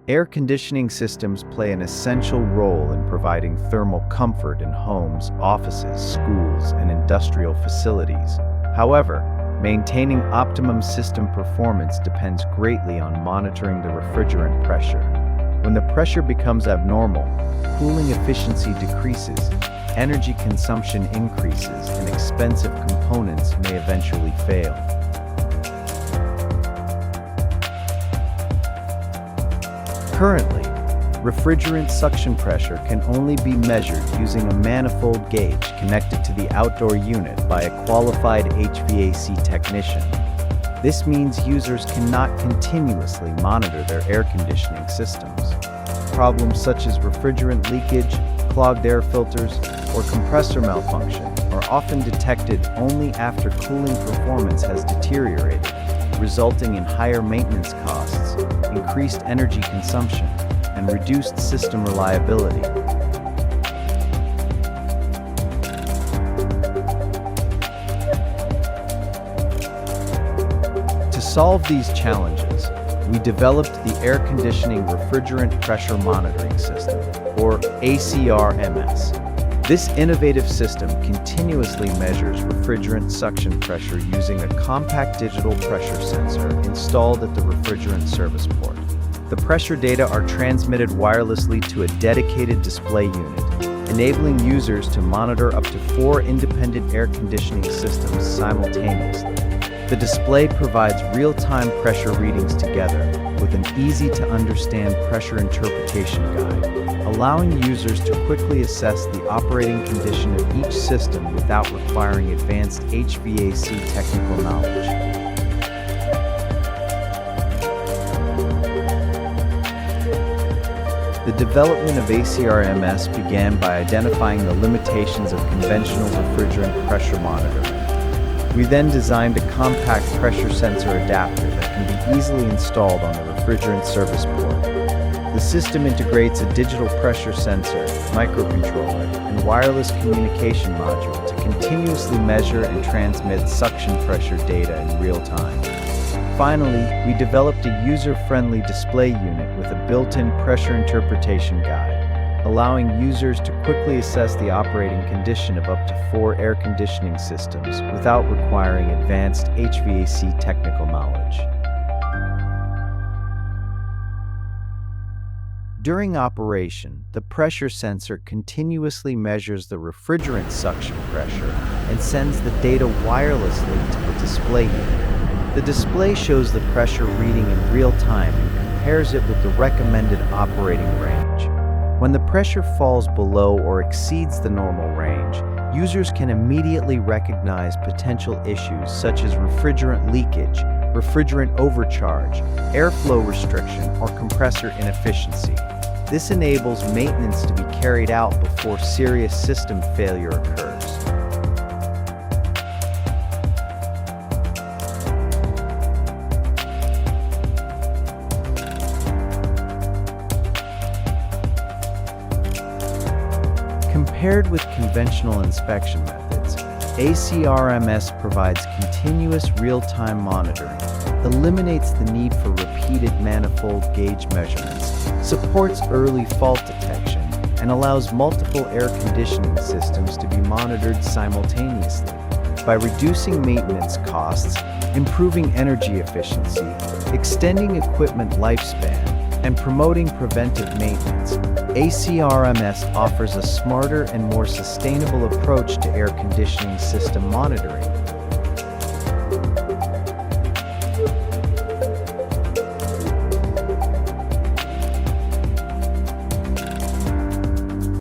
Air conditioning systems play an essential role in providing thermal comfort in homes, offices, schools, and industrial facilities. However, maintaining optimum system performance depends greatly on monitoring the refrigerant pressure. When the pressure becomes abnormal, cooling efficiency decreases, energy consumption increases, and expensive components may eventually fail. Currently, refrigerant suction pressure can only be measured using a manifold gauge connected to the outdoor unit by a qualified HVAC technician. This means users cannot continuously monitor their air conditioning systems. Problems such as refrigerant leakage, clogged air filters, or compressor malfunction are often detected only after cooling performance has deteriorated, resulting in higher maintenance costs, increased energy consumption, and reduced system reliability. To solve these challenges, we developed the Air Conditioning Refrigerant Pressure Monitoring System, or ACRMS. This innovative system continuously measures refrigerant suction pressure using a compact digital pressure sensor installed at the refrigerant service port. The pressure data are transmitted wirelessly to a dedicated display unit, enabling users to monitor up to 4 independent air conditioning systems simultaneously. The display provides real-time pressure readings together with an easy-to-understand pressure interpretation guide, allowing users to quickly assess the operating condition of each system without requiring advanced HVAC technical knowledge. The development of ACRMS began by identifying the limitations of conventional refrigerant pressure monitoring. We then designed a compact pressure sensor adapter that can be easily installed on the refrigerant service port. The system integrates a digital pressure sensor, microcontroller, and wireless communication module to continuously measure and transmit suction pressure data in real time. Finally, we developed a user-friendly display unit with a built-in pressure interpretation guide, allowing users to quickly assess the operating condition of up to 4 air conditioning systems without requiring advanced HVAC technical knowledge. During operation, the pressure sensor continuously measures the refrigerant suction pressure and sends the data wirelessly to the display unit. The display shows the pressure reading in real time and compares it with the recommended operating range. When the pressure falls below or exceeds the normal range, users can immediately recognize potential issues such as refrigerant leakage, refrigerant overcharge, airflow restriction, or compressor inefficiency. This enables maintenance to be carried out before serious system failure occurs. Compared with conventional inspection methods, ACRMS provides continuous real-time monitoring, eliminates the need for repeated manifold gauge measurements, supports early fault detection, and allows multiple air conditioning systems to be monitored simultaneously. By reducing maintenance costs, improving energy efficiency, extending equipment lifespan, and promoting preventive maintenance, ACRMS offers a smarter and more sustainable approach to air conditioning system monitoring.